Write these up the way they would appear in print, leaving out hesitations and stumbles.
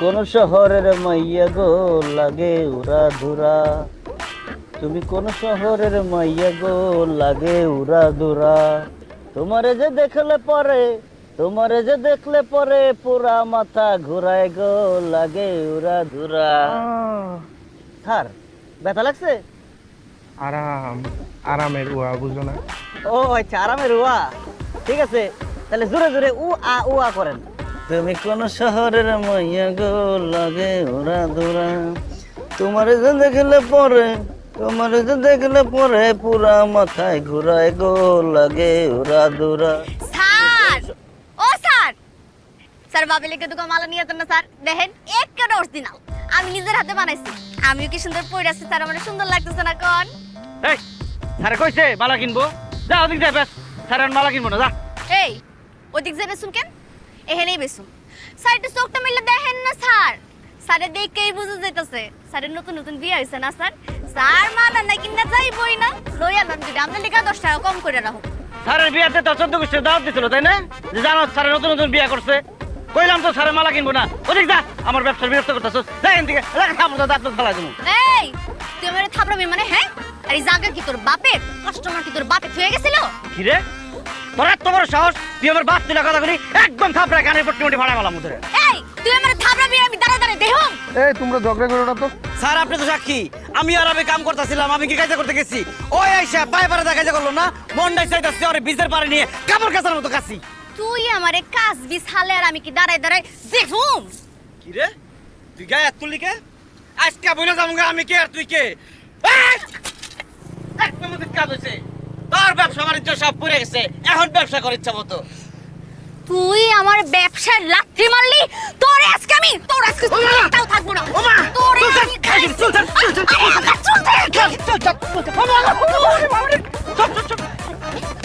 কোন শহরের মাইয়া গো লাগে উড়া ধুরা, তুমি কোন শহরের মাইয়া গো লাগে উড়া ধুরা, তোমারে যে দেখলে পরে, তোমারে যে দেখলে পরে পুরা মাথা ঘুরায় গো লাগে উড়া ধুরা। স্যার ব্যথা লাগছে? আরাম, আরামের উয়া বুঝো না? ও আচ্ছা, আরামের উয়া, ঠিক আছে। তাহলে জোরে জোরে উ আ করেন। তুমি কোন শহরের মাইয়া গো লাগে উড়া ধুরা, তোমারে যে দেখলে পরে, তোমারে যে দেখলে পরে পুরা মাথায় ঘুরায় গো লাগে উড়া ধুরা। স্যার, ও স্যার, স্যার বাবিলেকে দুটো মালা নিয়ে যেতেন না স্যার? দেখেন একেবারে অরিজিনাল, আমি নিজের হাতে বানাইছি। আমিও কি সুন্দর পরে আছি স্যার, আমার সুন্দর লাগতেছে না কোন? এই স্যার কইছে মালা কিনবো, যা ওদিক যা, ব্যাস স্যার আর মালা কিনবো না, যা। এই ওদিক যাবে বেসুম কেন? এখানেই বেসুম। স্যার একটু চোখটা মিললে দেখেন না স্যার, স্যারের দেখেই বুঝে যাইতেছে স্যারের নতুন নতুন বিয়ে হয়েছে না স্যার। স্যার মালা না কিনা যাইবই না, লইয়া নাম যদি আপনার লেখা 10 টাকা কম করে রাখো। স্যারের বিয়াতে তো 14 গোষ্ঠীর দাওয়াত দিছিল, তাই না? যে জানো স্যারের নতুন নতুন বিয়া করছে, কইলাম তো স্যারের মালা কিনবো না, ওদিক যা, আমার ব্যবসার বিরক্ত করতেছস, যা এখান থেকে, এলাকা থামো, দাঁত ফালা দেবো। এই তুই আমার থাপড়াবি মানে? হ্যাঁ, আর এই জায়গা কি তোর বাপের? কাস্টমার কি তোর বাপে থুয়ে গেছিল? কি রে, তোর এত বড় সাহস, তুই আমার বাপ তুলে কথা বলি, একদম থাপড়া কানের পট্টি মুটি ভাড়া গেলাম ওদের। এই তুই আমার থাপড়াবি, আমি দাঁড়া দাঁড়া দেহম। এই তোমরা ঝগড়া করো না তো। স্যার আপনি তো সাক্ষী, আমি আর আমি কাম করতেছিলাম, আমি কি কাজে করতে গেছি, ওই আইসা পায়ে পারে দেখা করলো না, মনটাই চাইতেছে ওরে বিজের পারে নিয়ে কাপড় কাচার মতো কাছি। তুই আমারে কাজ বিস হালে আর আমি কি দাঁড়ায় দাঁড়ায় দেখুম? কি রে তুই গায়ে হাত তুললি কে? আজকে বলে যাবো আমি কে আর তুই কে? একদম কাজ হয়েছে, তোর ব্যবসা বাণিজ্য সব পুড়ে গেছে, এখন ব্যবসা করার ইচ্ছা মতো। তুই আমার ব্যবসার লাথি মারলি, তোর আজকে আমি তোর আজকে তাও থাকবো না। তোর আমি খাইছি।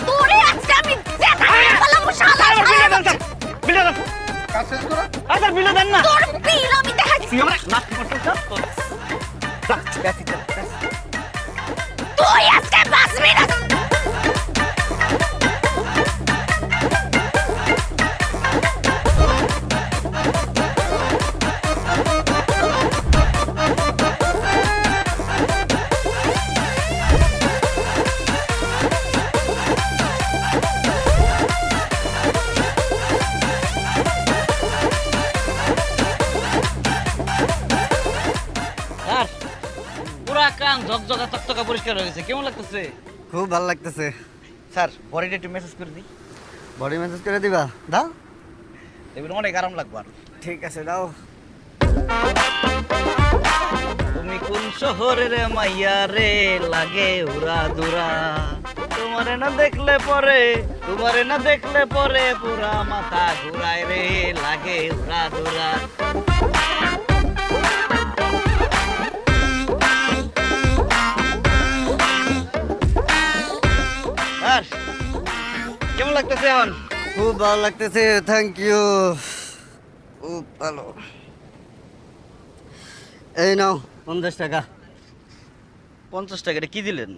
তোরে আজকে আমি দেখা বললাম শালা। কাজ শেষ করো। আচ্ছা বিলে দেন না, তোর বিল আমি দেখাচ্ছি। তুই আজকে বাঁচবি না। স্যার পুরা কান ঝকঝকা তকতকা পরিষ্কার হয়ে গেছে, কেমন লাগতেছে? খুব ভালো লাগতেছে। স্যার বডিটা একটু মেসেজ করে দিই, বডি মেসেজ করে দিবা? দাও। এবার অনেক আরাম লাগবে। আর ঠিক আছে দাও। তুমি কোন শহরের মাইয়া রে লাগে উড়া দুরা, তোমারে না দেখলে পরে, তোমারে না দেখলে পরে পুরা মাথা ঘুরায় রে লাগে উড়া দুরা। আর কেমন লাগতেছে এখন? খুব ভালো লাগতেছে, থ্যাংক ইউ, খুব ভালো। এই নাও 50 টাকা। 50 টাকা এটা কি দিলেন?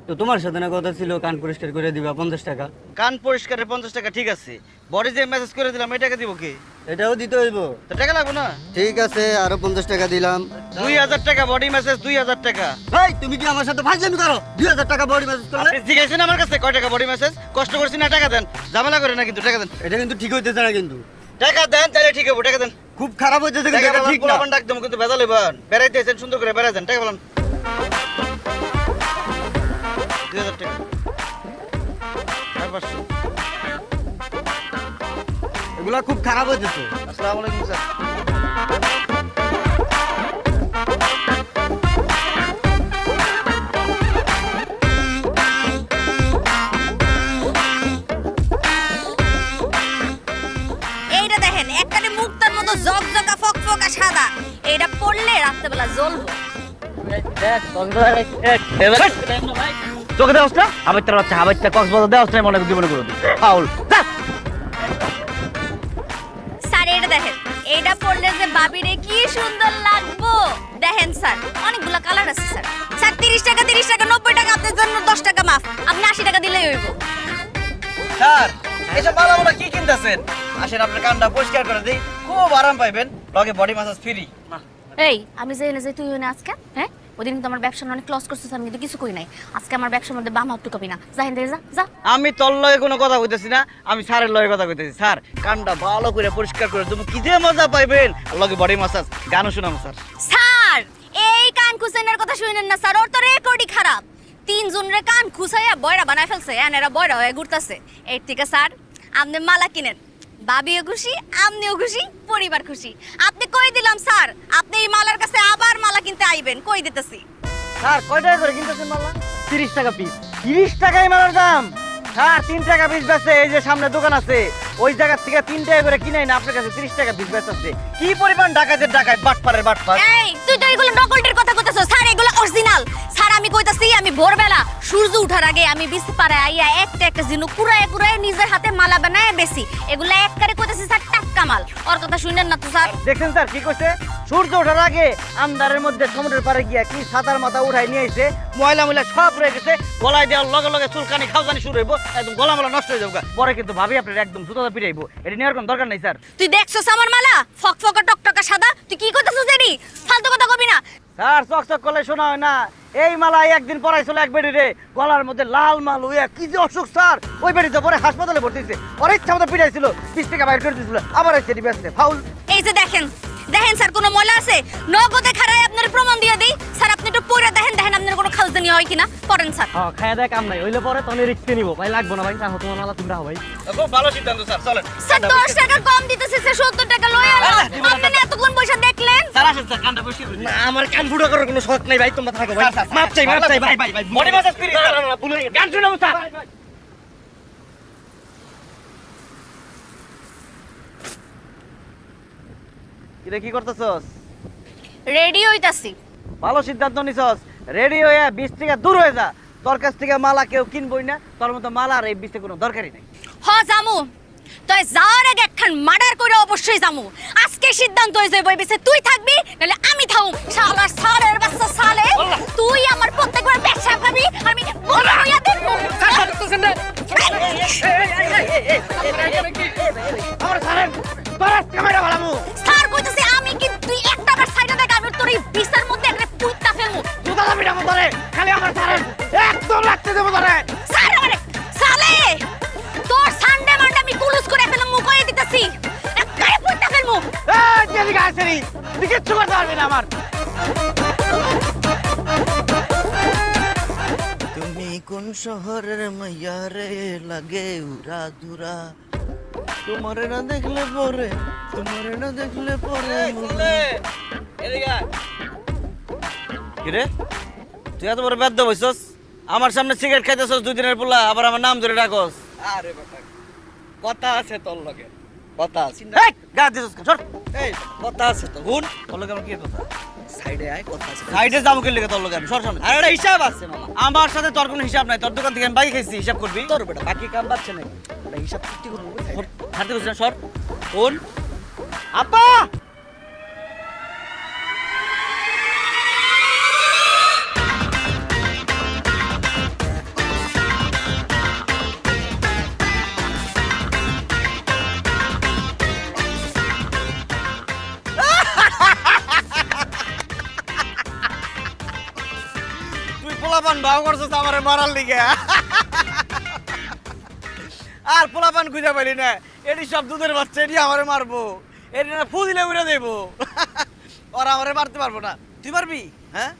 তো তোমার সাথে না কথা ছিল কান পরিষ্কার করে দিবা, 50 টাকা। কান পরিষ্কারের 50 টাকা ঠিক আছে, বডি যে মেসেজ করে দিলাম এই টাকা দিব কি? এটাও দিতে হইব? তো টাকা লাগবে না? ঠিক আছে, আরো 50 টাকা দিলাম। 2000 টাকা বডি মেসেজ, 2000 টাকা। এই তুমি কি আমার সাথে ফাজলামি করো? 2000 টাকা বডি মেসেজ করলে? আপনি জিজ্ঞাসেন আমার কাছে কয় টাকা বডি মেসেজ? কষ্ট করছি না, টাকা দেন, ঝামেলা করে না কিন্তু, টাকা দেন। এটা কিন্তু ঠিক হইতেছে না কিন্তু। টাকা দেন তাহলে ঠিক হবে, টাকা দেন। খুব খারাপ হইতেছে কিন্তু, এটা ঠিক না। ডাক দেবো কিন্তু বেজাল হইবেন, বেড়াইতে এসেন সুন্দর করে বেড়াই দেন, টাকা বলেন। 2000 টাকা। আর 500। এগুলা খুব খারাপ হইতেছে। আসসালামু আলাইকুম স্যার। এইটা দেখেন একবারে মুক্তার মতো জকজকা ফকফকা সাদা, এইটা পরলে রাত্রেবেলা জ্বলবো। তোকে দেওয়াস না? আবার বাচ্চা আবার কক্সবাজার দেওয়াস না, মনে জীবনে করে ফাউল। স্যার এটা দেখেন, এইটা পরলে যে বাবিরে কি সুন্দর লাগবো। দেখেন স্যার অনেকগুলা কালার আছে স্যার। স্যার 30 টাকা 90 টাকা, আপনার জন্য 10 টাকা মাফ, আপনি 80 টাকা দিলেই হইব। স্যার এসব মালা কি কিনতেছেন? আসেন আপনার কানটা পরিষ্কার করে দিই, খুব আরাম পাইবেন। লগে বডি ম্যাসাজ ফ্রি। এই আমি যে এনে যাই তুই এনে আজকে হ্যাঁ ওদিন কিন্তু আমার ব্যবসা অনেক লস করছিস আমি কিন্তু কিছু কই নাই আজকে আমার ব্যবসার মধ্যে বাম হাত টুকাবি না যা হেন যা যা আমি তোর লগে কোনো কথা কইতেছি না, আমি স্যারের লগে কথা কইতেছি। স্যার কানটা ভালো করে পরিষ্কার করে তুমি কি যে মজা পাইবেন, আর লগে বডি ম্যাসাজ গানও শোনাবো স্যার। স্যার এই কান খুসাইনের কথা শুনেন না স্যার ওর তো রেকর্ডই খারাপ 3 জনের কান খুসাইয়া বয়রা বানায় ফেলছে এরা বয়রা হয়ে ঘুরতাছে এই থেকে স্যার আপনি মালা কিনেন ভাবিও খুশি আপনিও খুশি পরিবার খুশি আপনি কই দিলাম স্যার আপনি এই মালার কাছে আবার মালা কিনতে আইবেন কই দিতেছি স্যার কয় টাকা করে কিনতেছেন মালা? 30 টাকা পিস। 30 টাকাই মালার দাম? স্যার 3 টাকা পিস বেচে, এই যে সামনে দোকান আছে ওই জায়গা থেকে 3 টাকা করে কিনাই না আপনার কাছে 30 টাকা পিস বেচতেছে। কি পরিমাণ ডাকাতের ডাকাত, বাটপারের বাটপার। এই তুই তো এগুলো নকলটির কথা কইতাছস স্যার এগুলো অরিজিনাল স্যার আমি কইতাছি আমি ভোরবেলা সূর্য ওঠার আগে আমি বিস্তি পাড়ায় আইয়া একটা একটা জিনু কুড়ায় কুড়ায় নিজের হাতে মালা বানায় বেশি এগুলো একবারে কইতাছি স্যার টাক্কা মাল ওর কথা শুনেন না তো স্যার দেখছেন স্যার কি কইছে? সূর্য ওঠার আগে আন্ধারের মধ্যে সমুদ্রের পাড়ে গিয়া কি ছাতার মাথা উঠাই নিয়ে আইছে, ময়লা ময়লা সব রয়ে গেছে, গলায় দেওয়ার লগে লগে চুলকানি খাওয়ানি শুরু হইব, একদম গলা মালা নষ্ট হয়ে যাবে। পরে কিন্তু ভাবি আপনার একদম জুতা পিটাইবো, এটা নেওয়ার কোনো দরকার নাই স্যার। তুই দেখছস আমার মালা ফকফকা টকটকা সাদা তুই কি কইতাছস এডি ফালতু কথা কবি না স্যার চকচক করলে শোনা হয় না, এই মালা একদিন পরাইছিল এক বেডি রে, গলার মধ্যে লাল মাল হইয়া কি যে অসুখ স্যার, ওই বেডিতে পরে হাসপাতালে ভর্তি হইছে, ওর ইচ্ছা মতো পিটাইছিল, 30 টাকা বাইর করে দিয়েছিল, আবার এসে দিবে ফাউল। এই যে দেখেন দেখেন স্যার কোনো ময়লা আছে নগদে খারায় আপনার প্রমাণ দিয়ে দেই স্যার আপনি একটু পড়ে দেখেন দেখেন আপনার কোনো খালজানি হয় কিনা পড়েন স্যার হ্যাঁ খায়া দেয় কাম নাই, হইলে পরে তখন রিস্ক নিব ভাই, লাগবো না ভাই, রাখো তোমার মালা তুমি রাখো ভাই। খুব ভালো সিদ্ধান্ত স্যার, চলেন। স্যার 10 টাকা কম দিতেছে স্যার 70 টাকা লয় আপনি না এতক্ষণ পয়সা দেখলেন স্যার আসেন স্যার, কানটা পরিষ্কার করে দিন। না আমার কান ফুটো করার কোনো শখ নাই ভাই, তোমরা থাকো ভাই, মাপ চাই ভাই ভাই ভাই, বডি ম্যাসাজ ফ্রি। গান শুনাবো স্যার। কিরে কি করতেছস? রেডি হইতাছি ভালো সিদ্ধান্ত নিছস, রেডি হয়ে 20 টাকা দূর হয়ে যা, তোর কাছ থেকে মালা কেউ কিনবই না, তোর মতো মালা আর এই 20 কোনো দরকারই নাই। হ জামু তুই যাওয়ার আগে একখান মার্ডার করে অবশ্যই জামু আজকে সিদ্ধান্ত হয়ে যাবে বইছে তুই থাকবি নাহলে আমি থাকুম শালা সালের বাচ্চা সালে তুই আমার প্রত্যেকবার ব্যবসা খাবি আমি বড় হইয়া দেখবো আমার সারেন তোর ক্যামেরা বালামু, স্যার কইতাছে আমি কি তুই একটা বার সাইডে দেখ আমি তোর এই বিছার মধ্যে একটা পুইতা ফেলমু জুতা দাবি না ধরে, খালি আমার সারেন একদম লাগতে দেব ধরে। স্যার আমারে সালে তোর সানডে মানডে আমি কুলুস করে ফেলমু কই দিতাছি একটা পুইতা ফেলমু এই যেদিকে আসেনি তুই কিচ্ছু করতে পারবি না আমার। তুমি কোন শহরের মাইয়া রে, লাগে উড়া দুরা, তোমারে না দেখলে পরে, তোমারে না দেখলে পরে। কিরে তুই এত বড় বেদ্য বইছস, আমার সামনে সিগারেট খাইতেছস 2 দিনের পোলা, আবার আমার নাম ধরে ডাকস। আরে বাবা, কথা আছে তোর লগে, কথা আছে। এই গা দিছস সর, এই কথা আছে তো, হুন তোর লগে আমার কি কথা? সাইডে আয়, কথা আছে। সাইডে যাবো কে লেগে তোর লগে আমি, সর সামনে। আর একটা হিসাব আছে মামা। আমার সাথে তোর কোনো হিসাব নাই, তোর দোকান থেকে আমি বাকি খাইছি, হিসাব করবি? তোর বেটা বাকি কাম পাচ্ছে না, ওটা হিসাব চুক্তি করবো। হাতে বসে সর, কোন আপা তুই পোলাপান ভাও করছিস আমারে মারার লিগে, আর পোলাপান খুঁজে পাইলি না, এটি সব দুধের বাচ্চা, এটি আমারে মারবো, এটি না ফু দিলে উড়ে দেবো, ওরা আমারে মারতে পারবো না। তুই মারবি? হ্যাঁ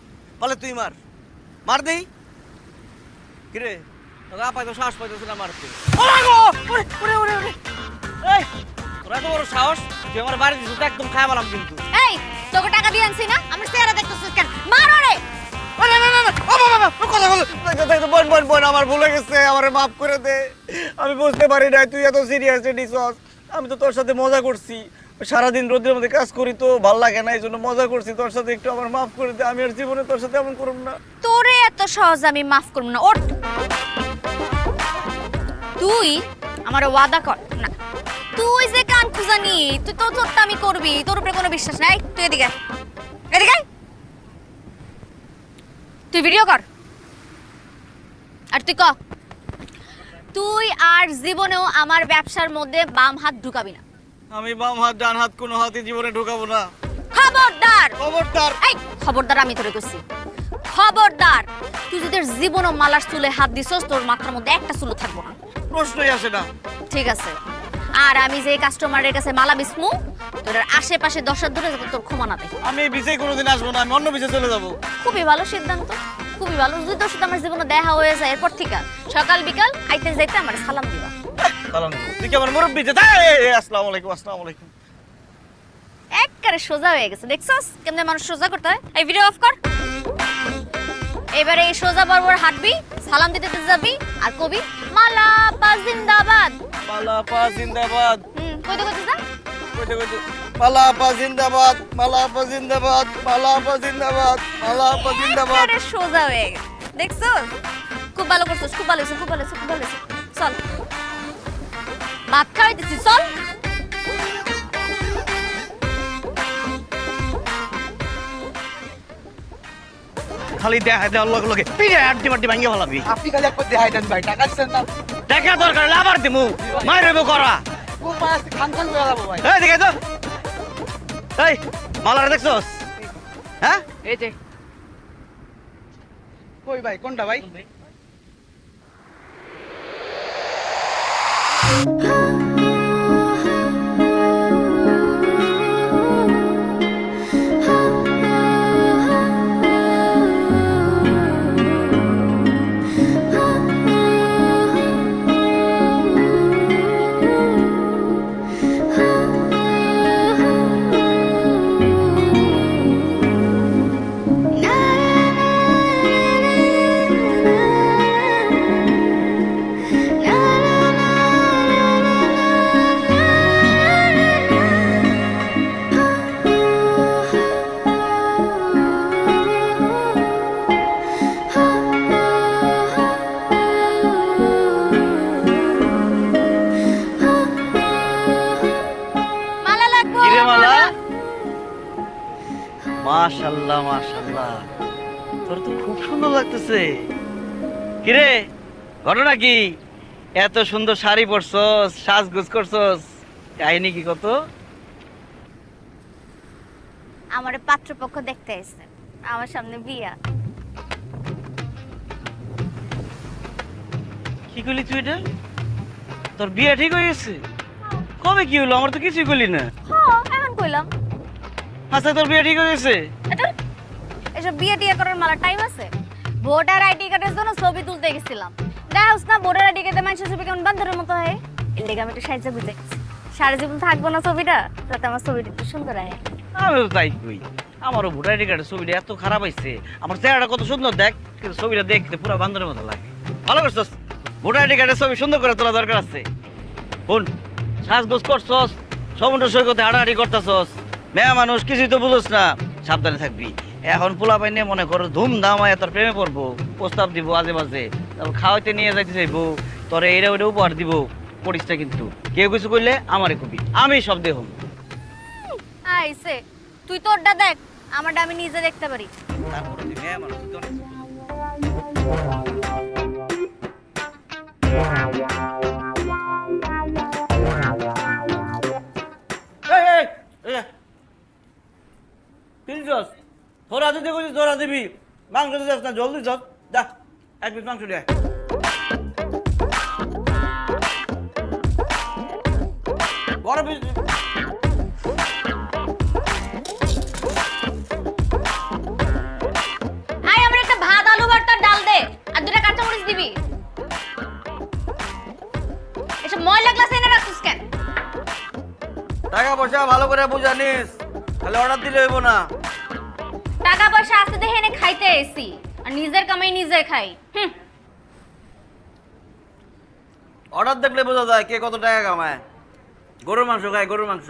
বলে তুই মার, মার দেই। কিরে তোকে আপাই তো সাহস পাইতেছে না মারতে? এই তোরা এত বড় সাহস, তুই আমার বাড়ি দিছিস, একদম খায় বললাম কিন্তু। এই তোকে টাকা দিয়ে আনছি না আমার চেহারা দেখতেছিস কেন মার ওরে বোন আমার ভুলে গেছে, আমারে মাফ করে দে, আমি বুঝতে পারি না তুই এত সিরিয়াস নিছস। আমি তো তোর সাথে মজা করছি, সারাদিন রোদের মধ্যে কাজ করি তো ভাল লাগে না, এই জন্য মজা করছি তোর সাথে, একটু আমার মাফ করে দে, আমি আর জীবনে তোর সাথে এমন করব না। তোরে এত সহজ আমি মাফ করব না ওঠ তুই আমার ওয়াদা কর না তুই যে কান খুজানি তুই তো তোরটা আমি করবি তোর উপরে কোনো বিশ্বাস নাই তুই এদিকে আয়। এদিকে আয়। তুই ভিডিও কর আর তুই ক তুই আর জীবনেও আমার ব্যবসার মধ্যে বাম হাত ঢুকাবি না আমি বাম হাত ডান হাত কোনো হাতে জীবনে ঢোকাবো না। খবরদার! খবরদার! এই খবরদার, আমি তোরে কইছি খবরদার। তুই যদি জীবনও মালার চুলে হাত দিছস, তোর মাথার মধ্যে একটা চুলও থাকবো না। প্রশ্নই আসে না। ঠিক আছে, আর আমি যে কাস্টমারের কাছে মালা বিসমু, তোর আশেপাশে 10 হাত দূরে যাতে তোর ক্ষমা না দেয়। আমি এই বিষয়ে কোনোদিন আসবো না, আমি অন্য বিষয়ে চলে যাবো। খুবই ভালো সিদ্ধান্ত, খুবই ভালো। যদি তোর সাথে আমার জীবনে দেখা হয়ে যায়, এরপর থেকে সকাল বিকাল আইতে যাইতে আমার সালাম দিবা। সালাম দিব। তুই কি আমার মুরব্বি? আসসালামু আলাইকুম। আসসালামু আলাইকুম। একবারে সোজা হয়ে গেছে, দেখছস কেমনে মানুষ সোজা করতে হয়। এই ভিডিও অফ কর। এবারে এই সোজা বরাবর হাঁটবি, সালাম দিতে দিতে যাবি, আর কবি মালা পা জিন্দাবাদ। মালা পা জিন্দাবাদ। কইতে কইতে যা। কইতে কইতে মালা পা জিন্দাবাদ, মালা পা জিন্দাবাদ, মালা পা জিন্দাবাদ, মালা পা জিন্দাবাদ। একবারে সোজা হয়ে গেছে, দেখছস? খুব ভালো করছস, খুব ভালো হয়েছে, খুব ভালো হয়েছে, খুব ভালো হয়েছে। চল ভাত খাওয়াইতেছি, চল। খালি দেখা দেওয়ার লগে লগে পিড়ে আড্ডি মাড্ডি ভাঙিয়ে ফেলাবি। আপনি খালি একবার দেখাই দেন ভাই, টাকা দিচ্ছেন না? দেখা দরকার হলে আবার দিমু, মাইরবো করা। খুব মাছ খান খান হয়ে যাবো ভাই। এই দেখে তো, এই মালারে দেখছস? হ্যাঁ, এই যে কই ভাই, কোনটা ভাই? মালা লাগবো। কিরে মালা? মাশাআল্লাহ মাশাআল্লাহ, তোর তো খুব সুন্দর লাগতেছে। কিরে, ঘটনা কি? এত সুন্দর শাড়ি পরছস, সাজগোজ করছস, কাহিনী কি কত? আমার পাত্রপক্ষ দেখতে এসেছে, আমার সামনে বিয়া। কি করলি তুই এটা? তোর বিয়ে ঠিক হয়ে গেছে? কবে কি হলো? আমার তো কিছুই করলি না। হ্যাঁ, এখন কইলাম। আচ্ছা, তোর বিয়ে ঠিক হয়ে গেছে? এটা এসব বিয়ে টিয়ে করার মালা টাইম আছে? ভোটার আইডি কার্ডের জন্য ছবি তুলতে গেছিলাম, দেখাস না ভোটার আইডি কার্ডে মানুষের ছবি কেমন বান্ধরের মতো হয়। এর লেগে আমি একটু সাহায্য বুঝে গেছি, সারা জীবন থাকবো না ছবিটা, যাতে আমার ছবিটা একটু সুন্দর হয়। আমি তো তাই কই, আমারও ভোটার আইডি কার্ডের ছবিটা এত খারাপ হয়েছে। আমার চেহারাটা কত সুন্দর দেখ, কিন্তু ছবিটা দেখতে পুরো বান্দরের মতো লাগে। ভালো করছস, ভোটার আইডি কার্ডের ছবি সুন্দর করে তোলা দরকার আছে। বোন, সাজগোজ করছস, সমুদ্র সৈকতে হাঁটাহাঁটি করতেছস, মেয়া মানুষ কিছুই তো বুঝোস না, সাবধানে থাকবি। এখন পোলা পাইনে মনে করো ধুমধাম হয় তোর প্রেমে পড়বো, প্রস্তাব দিব আজে বাজে, তারপর খাওয়াইতে নিয়ে যাইতে চাইবো, তোরে এটা ওইটা উপহার দিব, পড়িসটা কিন্তু কেউ কিছু করলে আমারে কবি, আমি সব দেহ। আইছে, তুই তোরটা দেখ, আমারটা আমি নিজে দেখতে পারি। তারপরে তুই মেয়া মানুষ, তুই তো অনেক তোরা দিতে বলছিস, তোরা দিবি। মাংস দিস না, জলদি চল, যা এক পিস মাংস দিয়ে বড় পিস। আয় আমার একটা ভাত আলু ভর্তা ডাল দে, আর দুটা কাঁচামরিচ দিবি। এসব ময়লা গ্লাস এনে রাখছিস কেন? টাকা পয়সা ভালো করে বুঝা নিস, তাহলে অর্ডার দিলে হইব না। টাকা পয়সা আসতে দেখে এনে খাইতে এসি, আর নিজের কামাই নিজে খাই। অর্ডার দেখলে বোঝা যায় কে কত টাকা কামায়। গরুর মাংস খায়, গরুর মাংস।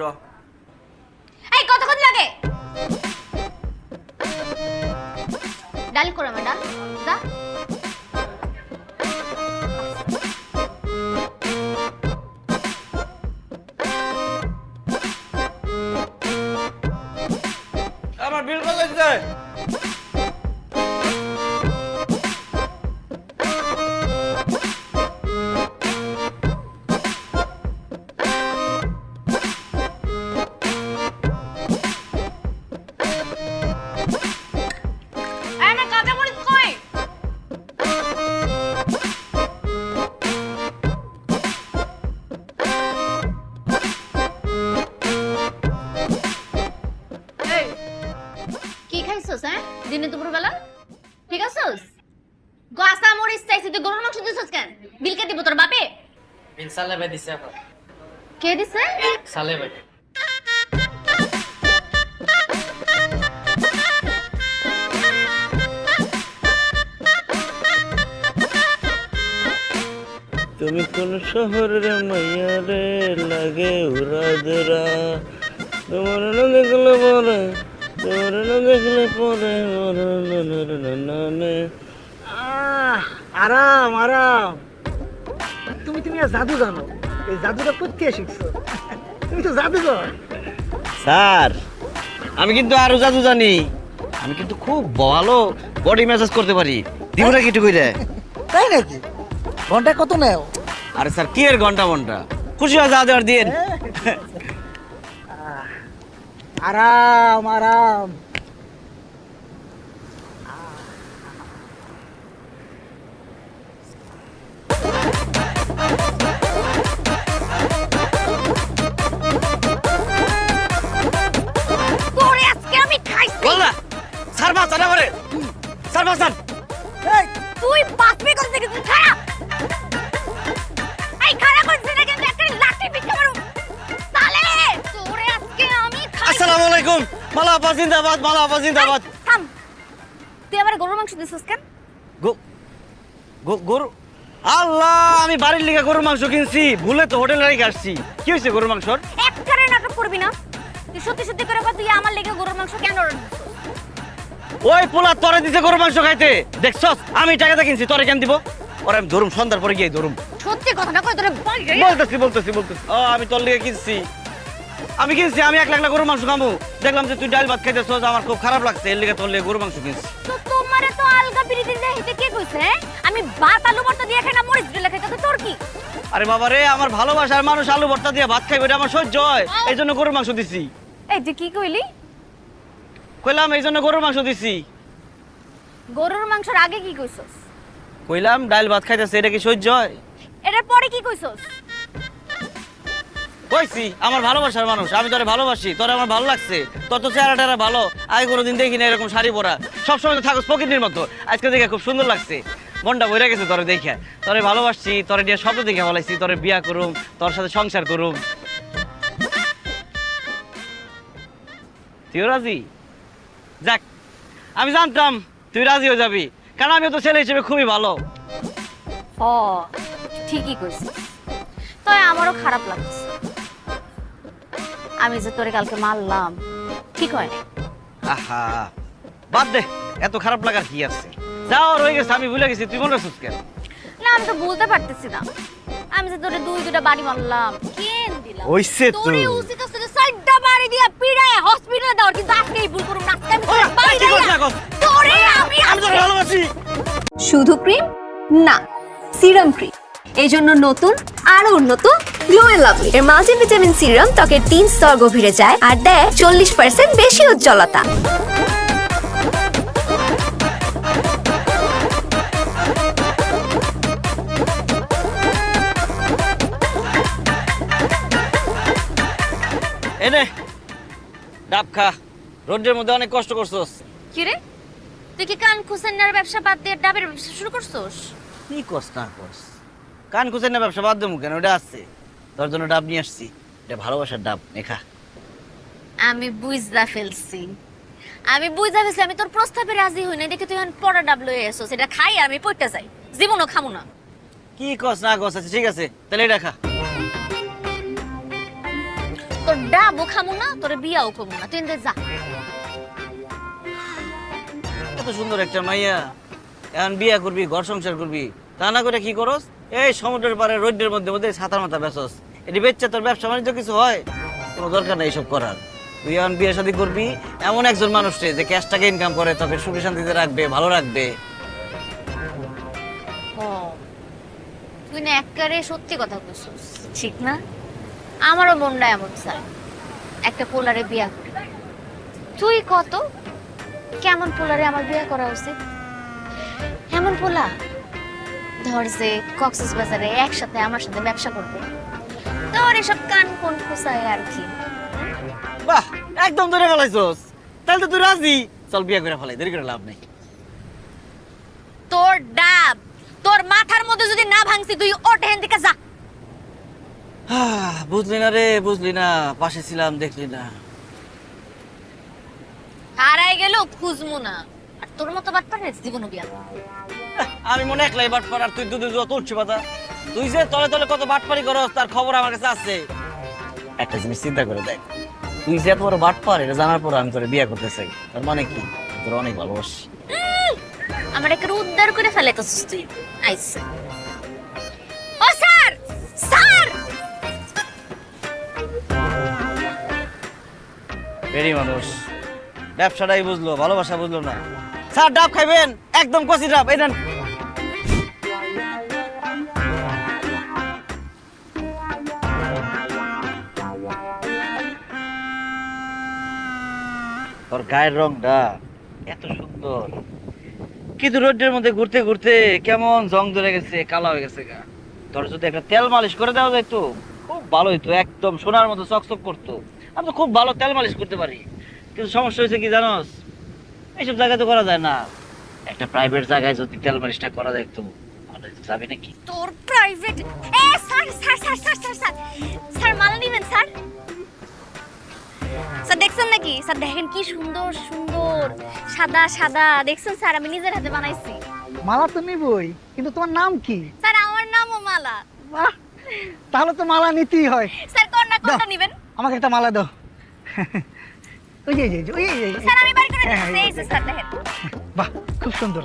এই কতক্ষণ লাগে? ডাল করে আমার ডাল যা। আমার বিল কত হচ্ছে? দিব তোর বাপে? বিল সালে ভাই দিছে এখন। কে দিছে? সালে ভাই। তুমি কোন শহরের মাইয়া রে লাগে উড়া দুরা, তোমার না দেখলে পরে, তোমার না দেখলে পরে আরাম আরাম। তুমি আর জাদু জানো, এই জাদুটা কোথায় শিখছো? তুমি তো জাদুঘর। স্যার আমি কিন্তু আরো জাদু জানি, আমি কিন্তু খুব ভালো বডি ম্যাসাজ করতে পারি। দিব না কিছু কইরে? তাই নাকি? ঘন্টা কত নেও? আরে স্যার কি এর ঘন্টা ঘন্টা, খুশি হয় যা দেওয়ার দিন। আরাম আরাম। তোরে আজকে আমি খাইছি। বল না স্যার বাঁচান আমারে, স্যার বাঁচান। এই, তুই বাঁচবি কোথা থেকে? তুই খারাপ। এই খারাপ করছিস না কিন্তু একটা লাঠি পিঠে মারু। সালে তোরে আজকে আমি খাইছি। আসসালামু আলাইকুম। মালা আপা জিন্দাবাদ, মালা আপা জিন্দাবাদ। থাম। তুই আমার গরুর মাংস দিছিস কেন? গরু? আল্লাহ, আমি বাড়ির লিগে গরুর মাংস কিনছি, ভুলে তো হোটেলে রেখে আসছি। কি হয়েছে গরুর মাংসর? একবারে নাটক করবি না। তুই সত্যি সত্যি করে বল, তুই আমার লেগে গরুর মাংস কেন অর্ডার দিছিস? ওই পোলা তোরে দিছে গরুর মাংস খাইতে, দেখছস? আমি টাকাটা কিনছি, তোরে কেন দিব? ওরে আমি ধরুম, সন্ধ্যার পরে গিয়ে ধরুম। সত্যি কথা না কই তোরে বাইরে। বলতেছি আমি তোর লিগে কিনছি, আমি এক লাখ গরুর মাংস খামু। দেখলাম যে তুই ডাল ভাত খাইতেছস, আমার খুব খারাপ লাগছে, এর লিগে তোর লিগে গরুর মাংস কিনছি। তো তোমারে তো আলগা বিরিতি দেইতে কে কইছে? আমি ভাত আলু ভর্তা দিয়ে খাই না মরিচ দিয়ে খাই, তো তোর কি? আরে বাবা রে, আমার ভালোবাসার মানুষ আলু ভর্তা দিয়ে ভাত খাইবে, এটা আমার সহ্য হয়, এই জন্য গরুর মাংস দিছি। এই তুই কি কইলি? কইলাম এই জন্য গরুর মাংস দিছি। গরুর মাংসের আগে কি কইছস? কইলাম ডাল ভাত খাইতেছে, এটা কি সহ্য হয়? এটার পরে কি কইছস? কইছি আমার ভালোবাসার মানুষ, আমি তোরে ভালোবাসি, তোরে আমার ভালো লাগছে, তোর তো চেহারা টেরা ভালো, আগে কোনোদিন দেখি না এরকম শাড়ি পরা, সবসময় তো থাকস পকেটের মতো, আজকে দেখে খুব সুন্দর লাগছে, মনটা ভরে গেছে তোরে দেখে, তোরে ভালোবাসছি, তোরে দিয়ে শব্দ দেখে বলাইছি, তোরে বিয়া করুম, তোর সাথে সংসার করুম। তুইও রাজি? যাক, আমি জানতাম তুই রাজি হয়ে যাবি, কারণ আমিও তো ছেলে হিসেবে খুবই ভালো। ও ঠিকই কইছিস, তাই আমারও খারাপ লাগছে। আমি যে তোরে কালকে মারলাম ঠিক হয় না। আহা, বাদ দে, এত খারাপ লাগার কি আছে, যাও রয়ে গেছে, আমি ভুলে গেছি, তুই মনে রাখছিস কেন? না আমি তো বলতে পারতেছি না, আমি যে তোরে দুইটা বাড়ি মারলাম কেন দিলাম? হইছে তো। তোরে উচিত আছে যে সাইডটা বাড়ি দিয়া পিড়ায় হসপিটালে দাও, কিন্তু আজকে এই ভুল করুম না, আজকে আমি তোরে বাড়ি কি করছ দিয়া এখন? তোরে আমি তোরে ভালোবাসি। শুধু ক্রিম না, সিরাম ক্রিম। এই জন্য নতুন আরো উন্নত গ্লো এন্ড লাভলি এর মাল্টিভিটামিন সিরাম ত্বকের 3 স্তর গভীরে যায় আর দেয় 40% বেশি উজ্জ্বলতা। এনে ডাব খা, রোদের মধ্যে অনেক কষ্ট করছস। কি রে, তুই কি কান খুসেনার ব্যবসা বাদ দিয়ে ডাবের ব্যবসা শুরু করছস? কি কষ্ট না কষ্ট, কান খুঁজে না ব্যবসা বাদ দেবো কেন, ওটা আছে, তোর জন্য ডাব নিয়ে আসছি, এটা ভালোবাসার ডাব, নেখা। আমি বুঝা ফেলছি, আমি তোর প্রস্তাবে রাজি হই না দেখে তুই এখন পড়া ডাব লয়ে এসো, সেটা খাই আর আমি পড়তে যাই, জীবনও খামু না। কি কষ্ট না কষ্ট আছে, ঠিক আছে তাহলে এটা খা। তোর ডাবও খামু না, তোর বিয়াও খামু না, তুই যা। এত সুন্দর একটা মাইয়া, এখন বিয়া করবি, ঘর সংসার করবি, তা না করে কি করস, এই সমুদ্রের পাড়ে রোদের মধ্যে মধ্যে ছাতার মাথা বেচস, এটি বেচছে তোর ব্যবসা বাণিজ্য কিছু হয়? কোনো দরকার নেই এইসব করার। তুই এখন বিয়ে শাদী করবি এমন একজন মানুষকে যে ক্যাশ টাকা ইনকাম করে, তোকে সুখে শান্তিতে রাখবে, ভালো রাখবে। তুই না একবারে সত্যি কথা কইছিস, ঠিক না? আমারও মনটা এমন চায় একটা পোলারে বিয়া করি। তুই কত কেমন পোলারে আমার বিয়ে করা উচিত? এমন পোলা ধর যে কক্সবাজারে একসাথে আমার সাথে ব্যবসা করবে, তোর এসব কান কোন খুসায় আর কি। বাহ, একদম ধরে ফেলাইছস, তাহলে তো তুই রাজি, চল বিয়ে করে ফেলাই, দেরি করে লাভ নেই। তোর ডাব তোর মাথার মধ্যে যদি না ভাঙছি তুই ওঠেন বুঝলি না রে, বুঝলি না, পাশে ছিলাম দেখলি না। হারাই গেল খুঁজমু না, আর তোর মতো বাটপার জীবনও বিয়া না। আমি মনে একলাই বাটপার, আর তুই দুধে যত উঠছি পাতা। তুই যে তলে তলে কত বাটপারি করস তার খবর আমার কাছে আছে। একটা জিনিস চিন্তা করে দেখ, তুই যে এত বড় বাটপার এটা জানার পর আমি তোরে বিয়ে করতে চাই, তার মানে কি তোর অনেক ভালোবাসি। আমার একটা উদ্ধার করে ফেলাইতেছিস তুই। আইসা ও স্যার, স্যার বেরি মানুষ ব্যবসাটাই বুঝলো, ভালোবাসা বুঝলো না। স্যার ডাব খাইবেন? একদম কচি ডাব, এই নেন। তোর গায়ের রংটা এত সুন্দর, কিন্তু রোদের মধ্যে ঘুরতে ঘুরতে কেমন জং ধরে গেছে, কালো হয়ে গেছে গা। তোর যদি একটা তেল মালিশ করে দেওয়া যেত খুব ভালো হইতো, একদম সোনার মতো চকচক করতো। আমি তো খুব ভালো তেল মালিশ করতে পারি, কিন্তু সমস্যা হয়েছে কি জানোস, এইসব জায়গায় তো করা যায় না। একটা প্রাইভেট জায়গায় যদি তেল মালিশটা করা যায় তো ভালো হইতো, যাবে নাকি? তোর প্রাইভেট এ sir sir sir sir sir sir sir মালা নিবেন স্যার? স্যার দেখছেন নাকি? স্যার দেখেন কি সুন্দর সুন্দর সাদা সাদা, দেখছেন স্যার? আমি নিজের হাতে বানাইছি। মালা তো নিবই, কিন্তু তোমার নাম কি? স্যার আমার নামও মালা। বাহ, তাহলে তো মালা নিতেই হয়। স্যার কোনটা নিবেন? আমাকে একটা মালা দাও। ওই যে ওই যে স্যার আমি বাড়ি করে দিচ্ছি, এই যে স্যার দেখেন। বাহ, খুব সুন্দর।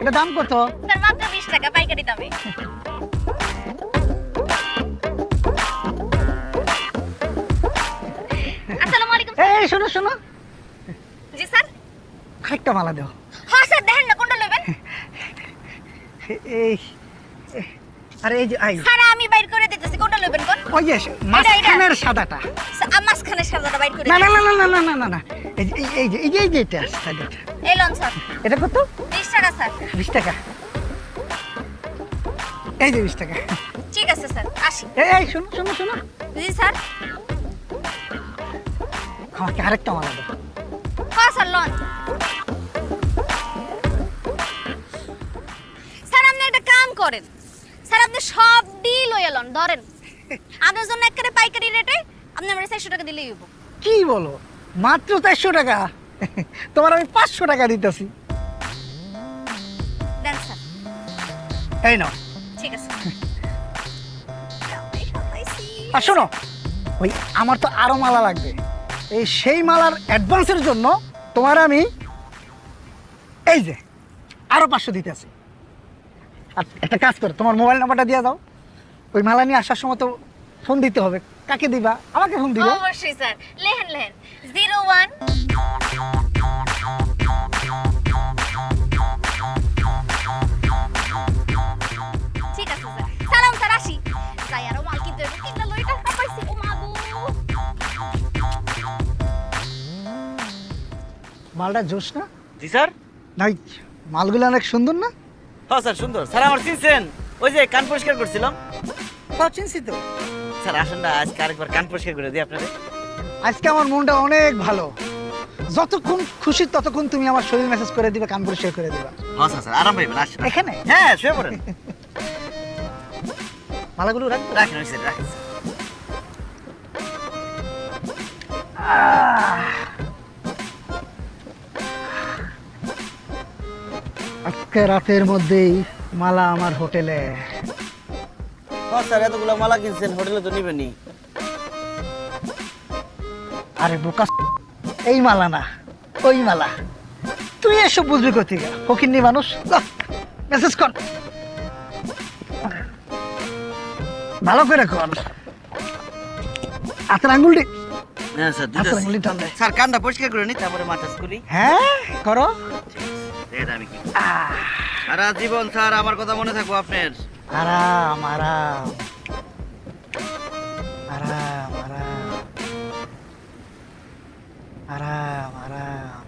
এটা দাম কত? স্যার মাত্র 20 টাকা পাইকারি দামে। আসসালামু আলাইকুম। এই শোনো শোনো, জি স্যার। আরেকটা মালা দাও। হ্যাঁ স্যার দেখেন না কোনটা নেবেন? এই আরে এই যে আই, স্যার আমি বাইর করে দিতেছি, কোনটা নেবেন কোন? ওই যে মাঝখানের সাদাটা। মাঝখানে সাদাটা বাইর করে না না দিতেছি। না না না না না না, এই যে এই যে এই যে এই যে এটা সাদাটা। এই লন স্যার। এটা কত? 20 টাকা স্যার। 20 টাকা। এই যে 20 টাকা। ঠিক আছে স্যার, আসি। এই শোনো শোনো শোনো, জি স্যার। আমাকে আরেকটা মালা দাও। হ্যাঁ স্যার লন। স্যার আপনি একটা কাম করেন, স্যার আপনি সব ডিল লইয়া লন, ধরেন আপনার জন্য একেবারে পাইকারি রেটে আপনি আমার 400 টাকা দিলেই হইব। কি বলো, মাত্র 400 টাকা? তোমার আমি 500 টাকা দিতেছি। দেন স্যার। এই নাও। ঠিক আছে। আর শোনো, ওই আমার তো আরো মালা লাগবে। এই সেই মালার অ্যাডভান্সের জন্য তোমার আমি এই যে আরো 500 দিতেছি। আর একটা কাজ করো, তোমার মোবাইল নাম্বারটা দিয়ে দাও। ওই মালা নিয়ে আসার সময় তো ফোন দিতে হবে। কাকে দিবা? আমাকে ফোন দিবা। অবশ্যই স্যার, লেহেন লেহেন 01 ঠিক আছে স্যার। সালাম স্যার, আসি। যাই আরো মাল কিনতে হবে, কিনলে লই টাকা পাইছি। ও মা গো। মালটা জোশ না? জি স্যার। নাই, মালগুলো অনেক সুন্দর না? হ্যাঁ স্যার সুন্দর। স্যার আমার চিনছেন, ওই যে কান পরিষ্কার করছিলাম। তাও চিনছি তো। স্যার আসেন না, আজকে আরেকবার কান পরিষ্কার করে দিই আপনাদের। আজকে আমার মনটা অনেক ভালো। যতক্ষণ খুশি ততক্ষণ তুমি আমার শরীর মেসেজ করে দিবে, কান পরিষ্কার করে দিবা। হ্যাঁ স্যার, আরাম পাইবেন, আসেন। এখানে হ্যাঁ শুয়ে পড়েন। মালাগুলো রাখবো। রাখেন ওই স্যার, রাখেন। আজকে রাতের মধ্যেই মালা আমার হোটেলে। হ্যাঁ স্যার, এতগুলো মালা কিনছেন, হোটেলে তো নিবেনই। আরে বোকা, এই মালা না, ওই মালা। তুই এসব বুঝবি কোথেকে? ফকিন্নি মানুষ। মেসেজ কর, ভালো করে কর। হাতের আঙ্গুলটি, হ্যাঁ স্যার, হাতের আঙ্গুলটি টান দে। স্যার কানটা পরিষ্কার করে নি, তারপরে মাসাজ করি। হ্যাঁ করো। এটা আমি কি সারা জীবন স্যার আমার কথা মনে থাকবো আপনার। আরাম আরাম আরাম আরাম আরাম আরাম।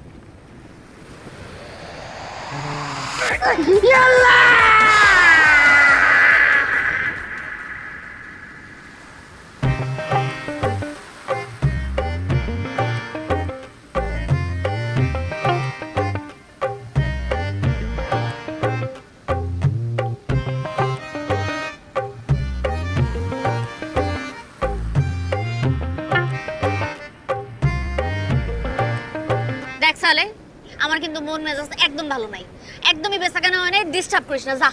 তাহলে আমার কিন্তু মন মেজাজ একদম ভালো নাই, একদমই বেচাকেনা হয় নাই, ডিস্টার্ব করিস না, যা।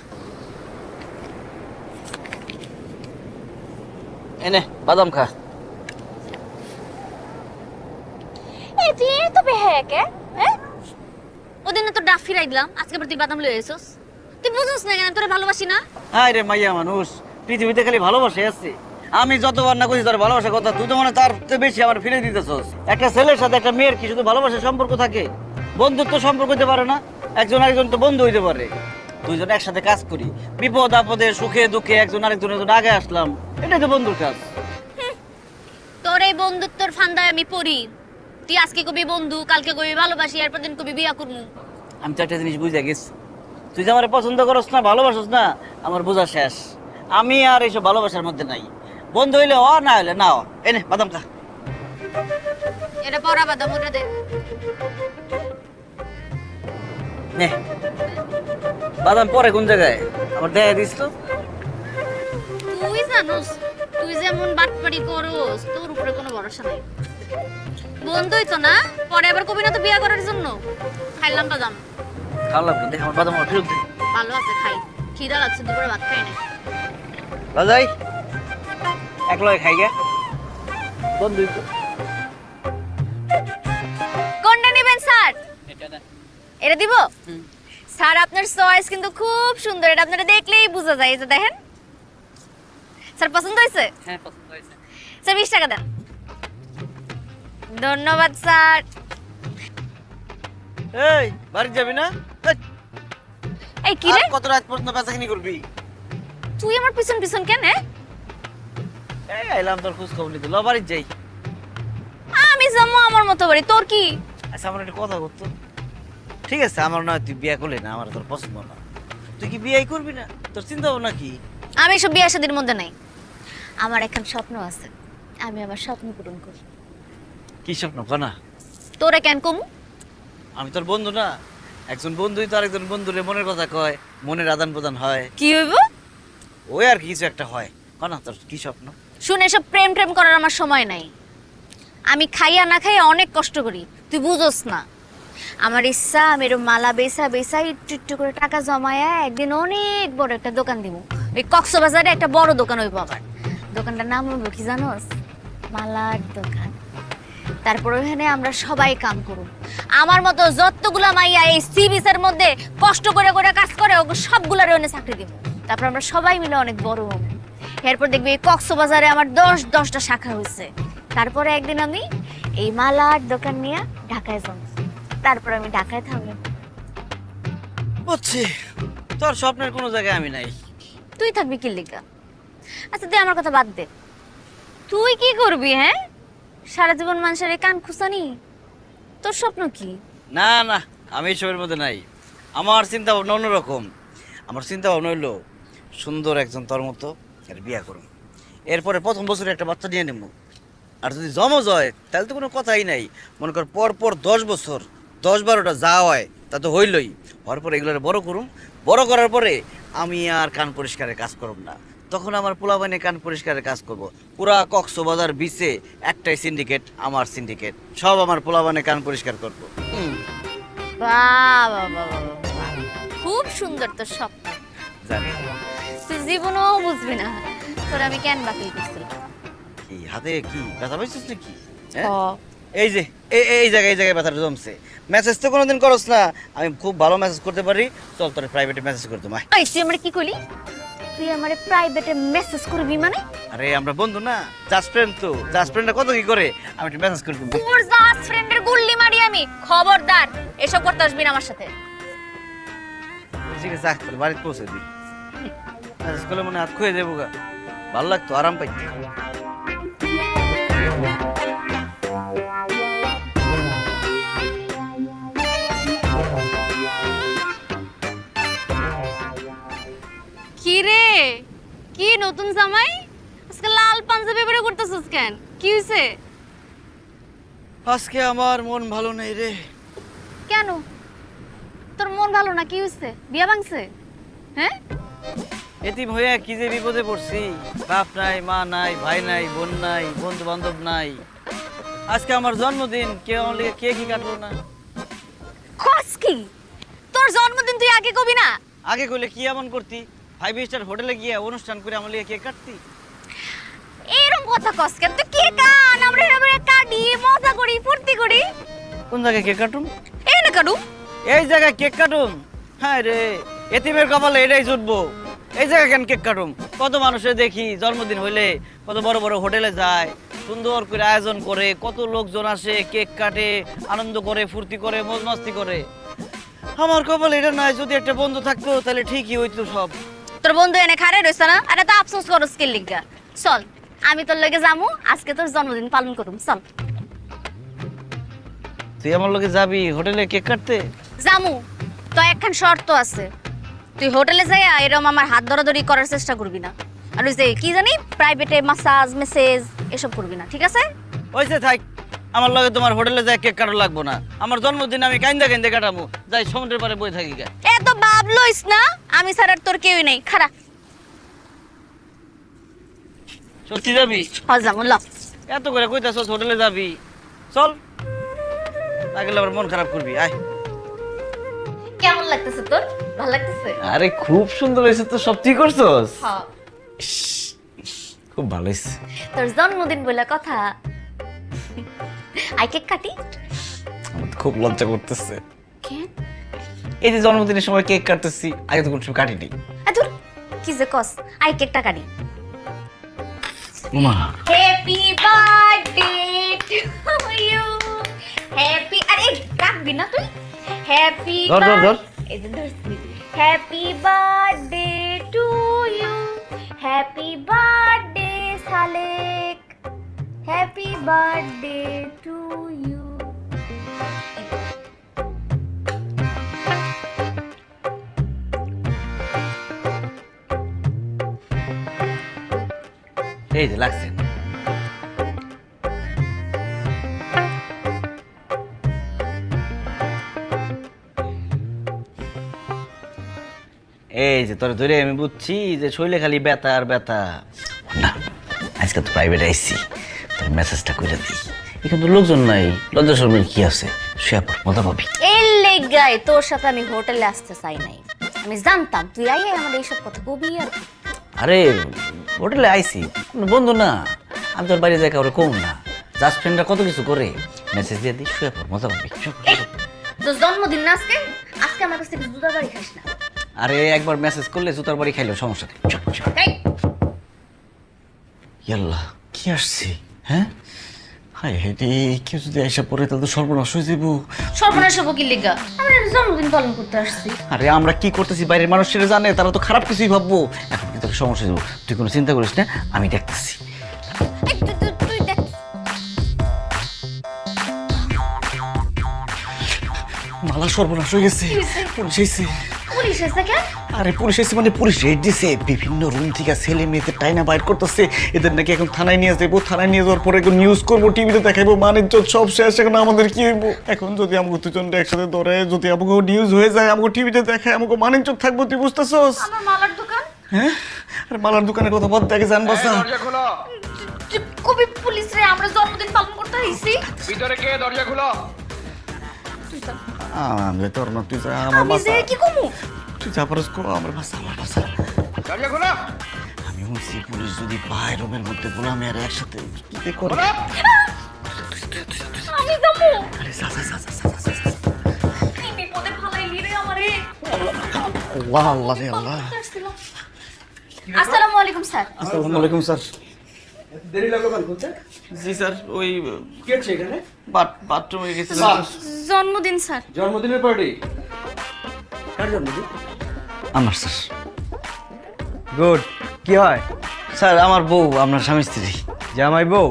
এনে বাদাম খা। এই তুই তো বেহায়া কে? হ্যাঁ, ওদিন তো ডাফ ফিরাই দিলাম, আজকে আবার তুই বাদাম লয়ে এসোস। তুই বুঝোস না কেন তোরে ভালোবাসি না? হায় রে মাইয়া মানুষ, পৃথিবীতে খালি ভালোবাসে আছে। আমি যতবার না কইছি তোর ভালোবাসার কথা, তুই তো মনে তার চেয়ে বেশি আমার ফিরে দিতেছস। একটা ছেলের সাথে একটা মেয়ের কি শুধু ভালোবাসার সম্পর্ক থাকে? বন্ধুত্ব সম্পর্ক হইতে পারে না? একজন আরেকজন তো বন্ধু হইতে পারে। দুইজন একসাথে কাজ করি, বিপদ আপদে সুখে দুঃখে একজন আরেকজনের জন্য আগে আসলাম, এটাই তো বন্ধুর কাজ। তোর এই বন্ধুত্বর ফান্দায় আমি পড়ি। তুই আজকে কবি বন্ধু, কালকে কবি ভালোবাসি, এরপর দিন কবি বিয়া করবো। আমি তো একটা জিনিস বুঝে গেছি, তুই যে আমার পছন্দ করস না, ভালোবাসস না, আমার বোঝা শেষ। আমি আর এইসব ভালোবাসার মধ্যে নাই। বন্ধু হইলে হ, না হইলে না হ। এনে বাদাম খা। এটা পড়া বাদাম, ওটা দে। নে বাদাম পরে কোন জায়গায় আমার দেখা দিস তো। তুই জানোস তুই যেমন বাটপাড়ি করোস, তোর উপরে কোনো ভরসা নাই। বন্ধুই তো না, পরে আবার কবি না তো বিয়া করার জন্য। খাইলাম বাদাম, খাওয়ালাম দেখ আমার বাদাম আমার ফেরত দে। ভালো আছে, খাই। খিদা লাগছে, দুপুরে ভাত খাই না। বাজাই এক লগে খাই গে বন্ধুই তো। কোনটা নেবেন স্যার? এটা দিব? স্যার আপনার চয়েস কিন্তু খুব সুন্দর, এটা আপনারা দেখলেই বোঝা যায়। এই যে দেখেন স্যার, পছন্দ হয়েছে? হ্যাঁ পছন্দ হয়েছে। স্যার 20 টাকা দেন। ধন্যবাদ স্যার। এই বাড়ি যাবি না? এই, এই কি রে, আর কত রাত পর্যন্ত বেচাকিনি করবি? তুই আমার পিছন পিছন কেন? এই আইলাম তোর খোঁজ খবর নিতে, ল বাড়ি যাই। আমি যাবো আমার মতো বাড়ি, তোর কি? আচ্ছা আমার একটা কথা করতো। ঠিক আছে, আমার নয় তুই বিয়ে করলি না, আমার তোর পছন্দ না, তুই কি বিয়ে করবি না? তোর চিন্তা ভাবনা কি? আমি সব বিয়ে শাদীর মধ্যে নাই। আমার এখন স্বপ্ন আছে, আমি আমার স্বপ্ন পূরণ করব। কি স্বপ্ন কনা? তোরে কেন কমু? আমি তোর বন্ধু না, একজন বন্ধুই তো আরেকজন বন্ধুরে মনের কথা কয়, মনের আদান প্রদান হয়, কি হইব? ওই আর কিছু একটা হয়। কনা তোর কি স্বপ্ন? শুনে সব প্রেম প্রেম করার আমার সময় নাই। আমি খাইয়া না খাইয়া অনেক কষ্ট করি, তুই বুঝোস না। আমার ইচ্ছা আমি এরকম মালা বেচা বেচা একটু একটু করে টাকা জমায়া একদিন অনেক বড় একটা দোকান দিব। ওই কক্সবাজারে একটা বড় দোকান হইব। আবার দোকানটার নাম হইব কি জানোস? মালার দোকান। তারপর ওখানে আমরা সবাই কাম করব। আমার মতো যতগুলা মাইয়া এই সি বিচের মধ্যে কষ্ট করে করে কাজ করে, ওকে সবগুলার ওখানে চাকরি দিব। তারপর আমরা সবাই মিলে অনেক বড় হব। এরপর দেখবি এই কক্সবাজারে আমার 10টা শাখা হয়েছে। তারপরে একদিন আমি এই মালার দোকান নিয়ে ঢাকায় যাব। তারপর আমি ঢাকায় থাকবো। বুঝছি, তোর স্বপ্নের কোনো জায়গায় আমি নাই। তুই থাকবি কি লিগা? আচ্ছা তুই আমার কথা বাদ দে, তুই কি করবি? হ্যাঁ, সারা জীবন মানুষের এই কান খুসানি? তোর স্বপ্ন কি? না না, আমি এসবের মধ্যে নাই। আমার চিন্তা ভাবনা অন্যরকম। আমার চিন্তা ভাবনা হইলো সুন্দর একজন তোর মতো এর বিয়া করুন, এরপরে প্রথম বছরে একটা বাচ্চা নিয়ে নেব। আর যদি জমজ হয় তাহলে তো কোনো কথাই নাই। মনে কর পর পর 10 বছর 10-12টা যা হয় তা তো হইলই। হওয়ার পরে এগুলো বড় করুম, বড় করার পরে আমি আর কান পরিষ্কারের কাজ করব না, তখন আমার পোলাপানে কান পরিষ্কারের কাজ করব। পুরা কক্সবাজার বিচে একটাই সিন্ডিকেট, আমার সিন্ডিকেট, সব আমার পোলাপানে কান পরিষ্কার করব। বাহ বাহ বাহ বাহ, খুব সুন্দর তোর স্বপ্ন। জানি তুই জীবনও বুঝবি না তোর আমি কেন বাতিল করছি। কি হাতে কি ব্যথা পাইছিস নাকি? হ্যাঁ? হ। এই যে এই জায়গায় ব্যথাটা জমছে। মেসেজ তো কোনোদিন করস না, আমি খুব ভালো মেসেজ করতে পারি। চল তোর প্রাইভেটে মেসেজ করতে মাই। এই তুই আমারে কি কইলি? তুই আমারে প্রাইভেটে মেসেজ করবি মানে? আরে আমরা বন্ধু না, জাস্ট ফ্রেন্ড। তো জাস্ট ফ্রেন্ডটা কত কি করে, আমি একটা মেসেজ করে দেবো। তোর জাস্ট ফ্রেন্ডের গুল্লি মারি আমি, খবরদার এসব করতে আসবি না আমার সাথে। ঠিক আছে, আখ তোর বাড়িতে পৌঁছে দিই। মেসেজ করলে মনে হাত খুঁয়ে দেবো গা, ভালো লাগতো, আরাম পাইতে। কি রে, কি নতুন জামাই? আজকে লাল পাঞ্জাবি পরে করতেছিস কেন? কি হইছে? আজকে আমার মন ভালো নেই রে। কেন তোর মন ভালো না? কি হইছে? বিয়া ভাঙছে? হ্যাঁ, এতিম হয়ে কি যে বিপদে পড়ছি। বাপ নাই, মা নাই, ভাই নাই, বোন নাই, বন্ধু বান্ধব নাই। আজকে আমার জন্মদিন, কেউ আমার লিগে কেকই কাটলো না। কি তোর জন্মদিন তুই আগে কবি না? আগে কইলে কি এমন করতি? 5 স্টার হোটেলে গিয়ে অনুষ্ঠান করে আমার লিগে কেক কাটতি? এরকম কথা কস কেন? তুই কে কান, আমরা এভাবে কাটি, মজা করি, ফুর্তি করি। কোন জায়গায় কেক কাটুম? এই না কাটু। এই জায়গায় কেক কাটুম? হ্যাঁ রে, এতিমের কপালে এটাই জুটবো। এই জায়গায় কেন কেক কাটুম? কত মানুষে দেখি জন্মদিন হইলে কত বড় বড় হোটেলে যায়, সুন্দর করে আয়োজন করে, কত লোকজন আসে, কেক কাটে, আনন্দ করে, ফুর্তি করে, মজ মাস্তি করে। আমার কপালে এটা নাই। যদি একটা বন্ধু থাকতো তাহলে ঠিকই হইতো সব। তোর বন্ধু এনে খারে রইছে না? আরে তো আফসোস করস কে লিগা? চল আমি তোর লগে যামু, আজকে তোর জন্মদিন পালন করুম। চল তুই আমার লগে যাবি হোটেলে কেক কাটতে? যামু, তো একখান শর্ত আছে। তুই হোটেলে যাইয়া এরকম আমার হাত ধরাধরি করার চেষ্টা করবি না। আর ওই যে কি জানি প্রাইভেটে মাসাজ মেসেজ এসব করবি না, ঠিক আছে? ওইসে থাক, আমার লগে তোমার হোটেলে যায় কেক কাটা লাগবো না। আমার জন্মদিন আমি কাইন্দা কাইন্দা কাটাবো, যাই সমুদ্রের পারে বই থাকি গা। এত ভাব লইস না, আমি ছাড়া আর তোর কেউই নেই। খারাপ সত্যি যাবি? হজাম ল। এত করে কইতাছস হোটেলে যাবি, চল। আগলে আবার মন খারাপ করবি, আয়। কেমন লাগতেছে তোর? ভালো লাগতেছে? আরে খুব সুন্দর হয়েছে তো, সব তুই করছস? হ্যাঁ, খুব ভালো হয়েছে। তোর জন্মদিন বলে কথা। আই কেক কাটি? আমার তো খুব লজ্জা করতেছে। কেন? এই যে জন্মদিনের সময় কেক কাটতেছি, আগে তো কোনো সময় কাটিনি। ধুর, কি যে কস, আই কেকটা কাটি। মা happy birthday to you, happy, আরে কাটবি না তুই? হ্যাপি ধর, ধর, ধর। এই যে ধরছি। Happy birthday to you, happy birthday Salek, happy birthday to you. এই যে লাগছে। এই যে তোর ধরে আমি বুঝছি যে শৈলে খালি ব্যথা আর ব্যথা না। আজকে তো প্রাইভেট আইসি, তোর মেসেজটা করে দিই। এখানে তো লোকজন নাই, লজ্জা শর্মের কি আছে? শুয়ে পড়, মজা পাবি। এর লেগাই তোর সাথে আমি হোটেলে আসতে চাই নাই। আমি জানতাম তুই আইয়ে আমাদের এইসব কথা কবি। আর আরে হোটেলে আইসি, কোনো বন্ধু না। আমি তোর বাড়ি যাই কাউরে কম না। জাস্ট ফ্রেন্ডরা কত কিছু করে, মেসেজ দিয়ে দিই, শুয়ে পড়, মজা পাবি। তোর জন্মদিন না আজকে? আজকে আমার কাছ থেকে দুধা বাড়ি খাস না। আরে একবার মেসেজ করলে জুতার বাড়ি খাইলেও সমস্যা নেই। এই, ইয়াল্লাহ, কি আসছে? হ্যাঁ, হাই হাই রে, কেউ যদি এসে পড়ে তাহলে তো সর্বনাশ হয়ে যাবো। সর্বনাশ হবো কি লেগা? আমরা জন্মদিন পালন করতে আসছি। আরে আমরা কি করতেছি বাইরের মানুষেরা জানে, তারা তো খারাপ কিছুই ভাববো। এখন কিন্তু একটা সমস্যা হয়ে যাবো। তুই কোনো চিন্তা করিস না, আমি দেখতেছি। এই, তুই দেখ। মালা সর্বনাশ হয়ে গেছে, পুলিশ এসে। পুলিশ এসে কেন? আরে পুলিশ এসে মানে পুলিশ রেড দিছে, বিভিন্ন রুম থেকে ছেলে মেয়েদের টাইনা বাইর করতেছে। এদের নাকি এখন থানায় নিয়ে যাবো, থানায় নিয়ে যাওয়ার পরে নিউজ করবো, টিভিতে দেখাবো, মানিজ্য সব শেষ। এখন আমাদের কি হইব? এখন যদি আমাকে দুজনটা একসাথে ধরে, যদি আমাকে নিউজ হয়ে যায়, আমাকে টিভিতে দেখায়, আমাকে মানিজ্য থাকবো, তুই বুঝতেছস? আমার মালার দোকান। হ্যাঁ, আরে মালার দোকানের কথা বল, দেখে জানবাস না। কবি পুলিশ রে, আমরা জন্মদিন পালন করতে আইছি। ভিতরে কে? দরজা খুলো। আমি তোর না, তুই যা, আমার আমি বাসা। যে কি কমু? তুই যা পারস কো, আমার বাসা, আমার বাসা। দরজা খুলো। আমি শুনছি পুলিশ যদি পায় রুমের মধ্যে বলে, আমি আর একসাথে কি করে। আমি যাবো। আরে যা যা যা যা যা যা। এই বিপদে ফালাইলি রে আমারে। আল্লাহ আল্লাহ রে আল্লাহ। আসসালামু আলাইকুম স্যার। আসসালামু আলাইকুম স্যার। দেরি লাগলো কেন বলতে? জি স্যার, ওই কি হচ্ছে এখানে? বাথরুমে গেছে। জন্মদিন স্যার। জন্মদিনের পার্টি। কার জন্মদিন? আমার স্যার। গুড। কি হয়? স্যার আমার বউ, আপনার স্বামী স্ত্রী। জামাই বউ?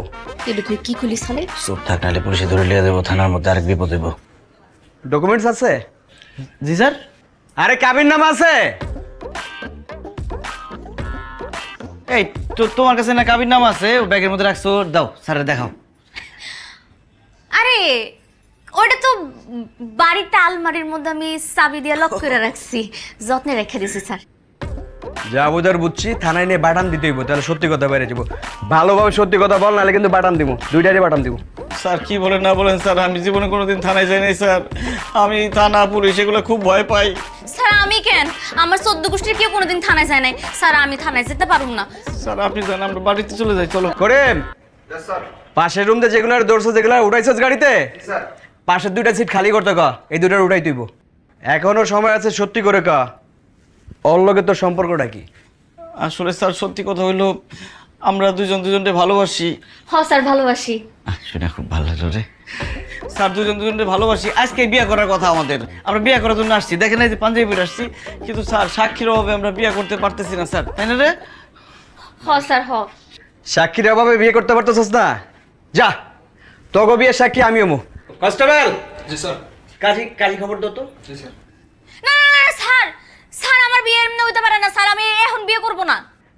এটা তুই কি খুলিস সালে? চোখ থাক, নাহলে পুলিশে ধরে লিয়ে দেবো, থানার মধ্যে আরেক বিপদ হইব। ডকুমেন্টস আছে? জি স্যার। আরে কাবির নাম আছে? এই তোমার কাছে না কাবির নাম আছে? ও ব্যাগের মধ্যে রাখছো, দাও স্যারের দেখাও। আরে ওটা তো বাড়িতে আলমারির মধ্যে আমি চাবি দিয়ে লক করে রাখছি, যত্নে রেখে দিছি স্যার। যা বোঝার বুঝছি, থানায় নিয়ে বাটাম দিতে হইব, তাহলে সত্যি কথা বেড়ে যাবো। ভালোভাবে সত্যি কথা বল, নাহলে কিন্তু বাটাম দিব, দুইটারই বাটাম দিব। স্যার কি বলেন না বলেন স্যার, আমি জীবনে কোনোদিন থানায় যাই নাই স্যার। আমি থানা পুলিশ এগুলো খুব ভয় পাই। স্যার আমি কেন, আমার 14 গোষ্ঠীর কেউ কোনোদিন থানায় যায় নাই। স্যার আমি থানায় যেতে পারুম না। স্যার আপনি জান, আমরা বাড়িতে চলে যাই, চলো। করেন পাশের রুমতে যেগুলো দৌড়ছে, যেগুলো উঠাইছস গাড়িতে, পাশের দুইটা সিট খালি করতে ক, এই দুইটার উঠাই তুইব। এখনো সময় আছে, সত্যি করে ক, ওর লগে তোর সম্পর্কটা কি? আসলে স্যার সত্যি কথা হইলো, আমরা দুজনকে ভালোবাসি। হ স্যার ভালোবাসি। শুনে খুব ভালো লাগলো রে স্যার, দুজনকে ভালোবাসি। আজকে বিয়ে করার কথা আমাদের, আমরা বিয়ে করার জন্য আসছি। দেখেন এই যে পাঞ্জাবি পরে আসছি, কিন্তু স্যার সাক্ষীর অভাবে আমরা বিয়ে করতে পারতেছি না স্যার, তাই না রে? হ স্যার হ। সাক্ষীর অভাবে বিয়ে করতে পারতেছস না? যা, তোকে বিয়ে সাক্ষী আমিও মু। কনস্টেবল। জি স্যার। কাজী খবর দাও তো। জি স্যার। না না না স্যার, স্যার আমার বিয়ে এমনি হইতে পারে না স্যার, আমি এখন বিয়ে করব না।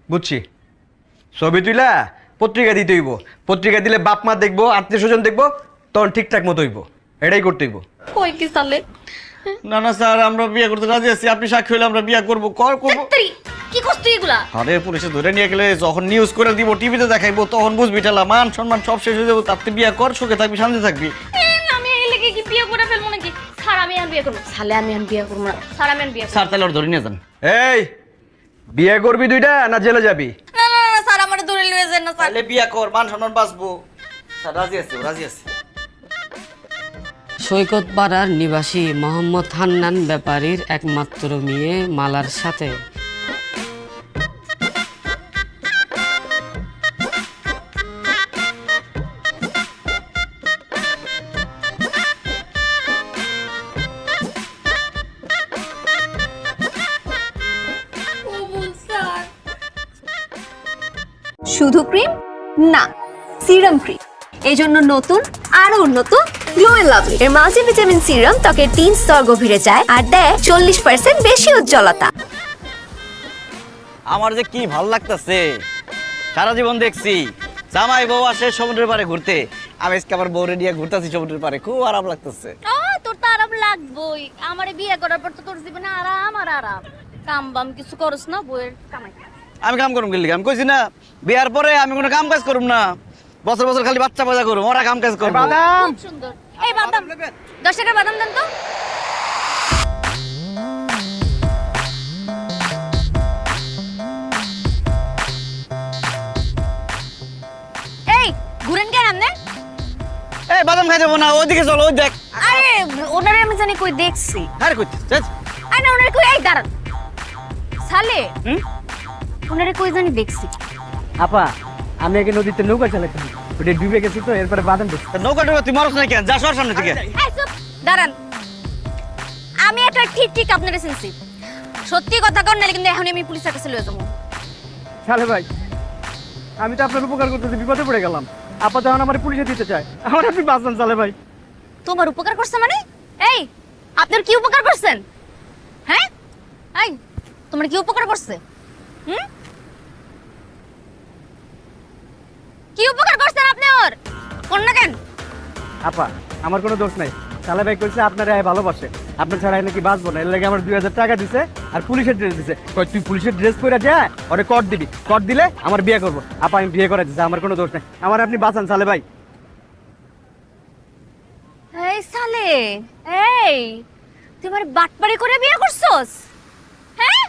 বুঝছি, ছবি তুইলা পত্রিকা দিতে হইব। পত্রিকা দিলে বাপ মা দেখবো, আত্মীয় স্বজন দেখবো, তখন ঠিকঠাক মতো হইব। এটাই করতে হইব। কই কি সালে? না না স্যার, আমরা বিয়ে করতে রাজি আছি। আপনি সাক্ষী হলে আমরা বিয়ে করবো, করবো। তেরি কি করছ তুই এগুলা? আরে পুলিশে ধরে নিয়ে গেলে যখন নিউজ করে দিব, টিভিতে দেখাইবো, তখন বুঝবি ঠেলা, মান সম্মান সব শেষ হয়ে যাবো। তার থেকে বিয়ে কর, সুখে থাকবি, শান্তি থাকবি। আমি এই লেগে কি বিয়ে করে ফেলবো নাকি? স্যার আমি এখন বিয়ে করব। সালে আমি এখন বিয়ে করব না। স্যার আমি এখন বিয়ে করব। স্যার তাহলে ওর ধরে নিয়ে যান। এই বিয়ে করবি দুইটা না জেলে যাবি? না না না স্যার, আমার দূরে লয়ে যান না স্যার। তাহলে বিয়ে কর, মান সম্মান বাঁচবো। স্যার রাজি আছে, রাজি আছে। সৈকত পাড়ার নিবাসী মোহাম্মদ হান্নান ব্যাপারীর একমাত্র মেয়ে মালার সাথে শুধু ক্রিম না, সিরাম ক্রিম। এই জন্য নতুন আরো উন্নত গ্লো এন্ড লাভলি এর মাল্টিভিটামিন সিরাম ত্বকের 3 স্তর গভীরে যায় আর দেয় 40% বেশি উজ্জ্বলতা। আমার যে কি ভালো লাগতেছে, সারা জীবন দেখছি জামাই বউ আসে সমুদ্রের পাড়ে ঘুরতে, আমি আজকে আমার বউরে নিয়ে ঘুরতেছি সমুদ্রের পাড়ে, খুব আরাম লাগতেছে। তোর তো আরাম লাগবই, আমারে বিয়ে করার পর তো তোর জীবনে আরাম আর আরাম। কাম বাম কিছু করস না, বউয়ের কামাই। আমি কাম করুম গেলি, আমি কইছি না বিয়ার পরে আমি কোনো কাম কাজ করুম না, বছর বছর খালি বাচ্চা পয়দা করুম, ওরা কাম কাজ করবো। বাদাম খুব সুন্দর। এই বাদাম 10 টাকার বাদাম দেন তো। এই ঘুরেন কেন আপনি? এই বাদাম খাই যাবো না, ওইদিকে চলো, ওই দেখ। আরে ওনারে আমি জানি কই দেখছি। আরে কইতে আরে না ওনারে কই, এই দাঁড়ান সালে, ওনারে কই জানি দেখছি। আপা আমি আগে নদীতে নৌকা চালাতাম, ওটা ডুবে গেছি তো, এরপরে বাদাম দেখছি। নৌকা টুকা তুই মারস না কেন, যা সর সামনে থেকে। এই চুপ, দাঁড়ান। আমি একটা ঠিক ঠিক আপনারে চিনছি। সত্যি কথা কর, নালে কিন্তু এখন আমি পুলিশের কাছে লয়ে যাবো। সালে ভাই, আমি তো আপনার উপকার করতেছি, বিপদে পড়ে গেলাম। আপা যখন আমার পুলিশে দিতে চায়, আমার আপনি বাঁচান সালে ভাই। তোমার উপকার করছে মানে? এই আপনার কি উপকার করছেন? হ্যাঁ এই তোমার কি উপকার করছে? কি উপকার করছেন আপনি? ওর কোন না কেন? আপা আমার কোনো দোষ নাই, সালে ভাই কইছে আপনার ভালোবাসে, আপনার ছাড়া নাকি বাঁচবো না, এর লাগে আমার 2000 টাকা দিছে আর পুলিশের ড্রেস দিছে। কই তুই পুলিশের ড্রেস পরে যা, ওরে কট দিবি, কট দিলে আমার বিয়ে করবো। আপা আমি বিয়ে করে দিছে, আমার কোনো দোষ নাই, আমার আপনি বাঁচান সালে ভাই। এই সালে, এই তুই আমার বাটপাড়ি করে বিয়ে করছস? হ্যাঁ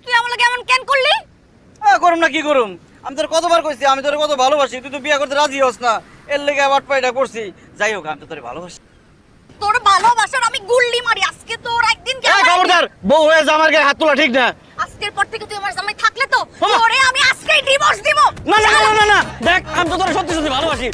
তুই আমাকে কেমন কেন করলি? করুম না কি করুম, আমি তোর কতবার কইছি আমি তোর কত ভালোবাসি, তুই তো বিয়ে করতে রাজি হস না, এর লেগে আবার পাইটা করছি। যাই হোক, আমি তো তোর ভালোবাসি। তোর ভালোবাসার আমি গুল্লি মারি আজকে। তোর একদিন কেন খবরদার, বউ হয়ে আমার গায়ে হাত তোলা ঠিক না। আজকের পর থেকে তুই আমার জামাই থাকলে তো তোরে আমি আজকেই ডিভোর্স দিব। না না না না না, দেখ আমি তো তোর সত্যি সত্যি ভালোবাসি।